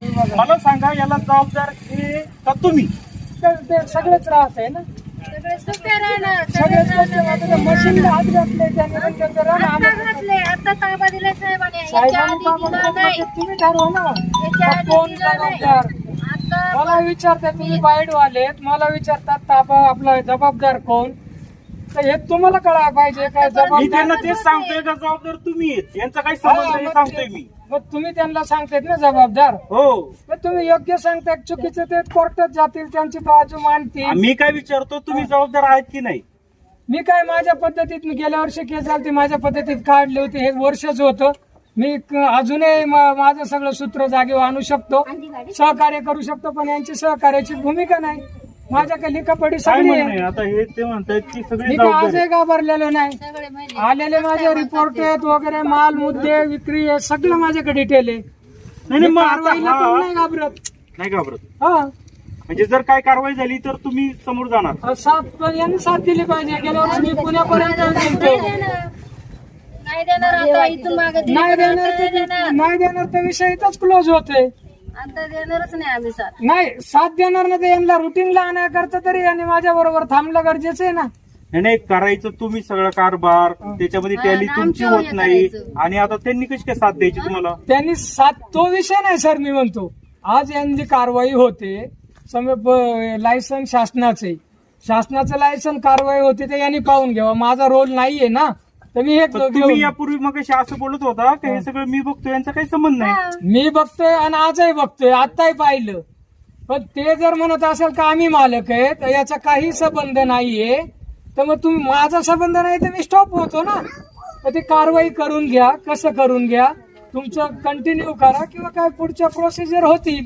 मला सांगा, याला जबाबदार हे का तुम्ही? ते सगळेच राहत आहे ना, सगळेच सुट्ट्या राहणार, सगळेच सगळेच राहणार. मशीनला हात घातले त्याने पण त्यांचं राहणं आता आम्हाला- घातले, आता ताबा दिले साहेबांनी. याच्या साहेबांनी आधी काम दिला नाही. तुम्ही ठरवा ना, याच्या आधी कोण दिला नाही. जबाबदार. आता मला विचारतात तुम्ही बाईड वालेत, मला विचारतात ताबा आपला जबाबदार कोण, तर हे तुम्हाला कळायला पाहिजे काय मी जबाबदार. त्यांना तेच सांगतोय का जबाबदार तुम्ही आहेत, यांचा काही संबंध नाही सांगतोय मी. मग तुम्ही त्यांना सांगतायत ना जबाबदार, हो, मग तुम्ही योग्य सांगताय, चुकीचं ते कोर्टात जातील, त्यांची बाजू मांडतील. मी काय विचारतो, तुम्ही जबाबदार आहेत की नाही? मी काय माझ्या पद्धतीत, मी गेल्या वर्षी केस झाली माझ्या पद्धतीत काढली होती, हे वर्षच होतं. मी अजूनही माझं सगळं सूत्र जागेवर आणू शकतो, सहकार्य करू शकतो, पण यांची सहकार्याची भूमिका नाही. माझ्याकडे लिखापडी काय सगळी म्हणणं आहे. आहे आता? हे ते म्हणतायत की सगळे मी जबाबदार आजही आहेत. घाबरलेलो नाही. सगळे महिने आलेले माझे रिपोर्ट आहेत वगैरे, माल मुद्दे विक्री आहे, सगळं माझ्याकडे डिटेल आहे. नाही नाही, मग आता कारवाईला पण नाही घाबरत. नाही घाबरत. हा, म्हणजे जर काय कारवाई झाली तर तुम्ही समोर जाणार? यांनी साथ दिली पाहिजे. गेल्या वर्षी मी पुण्यापर्यंत गेलतो. नाही देणार आता, इथून मागे नाही देणार तर विषय इथंच क्लोज होते. आता देणारच नाही आम्ही साथ. नाही साथ देणार ना, ते यांना रुटीनला आणण्याकरता तरी यांनी माझ्या बरोबर थांबलं गरजेचं आहे ना. नाही नाही, करायचं तुम्ही सगळं कारभार, त्याच्यामध्ये हा, टॅली आणि तुमची आमचं होत हे नाही, करायचं. आणि आता त्यांनी कशी काय साथ द्यायची तुम्हाला? त्यांनी साथ, तो विषय नाही सर. मी म्हणतो आज यांची कारवाई होते, लायसन शासनाचं लायसन कारवाई होते, ते यांनी पाहून घ्यावं. माझा रोल नाहीये ना, तर मी हे पण तुम्ही घेऊन यापूर्वी मग असं बोलत होता की हे सगळं मी बघतोय, यांचा काही संबंध नाही. मी बघतोय आणि आजही बघतोय, आताही पाहिलं. पण ते जर म्हणत असेल का आम्ही मालक आहे, तर याचा काही संबंध नाहीये, तर मग तुम्ही, माझा संबंध नाही तर मी स्टॉप होतो ना. तर ती कारवाई करून घ्या, कसं करून घ्या, तुमचं कंटिन्यू करा, किंवा काय पुढच्या प्रोसिजर होतील.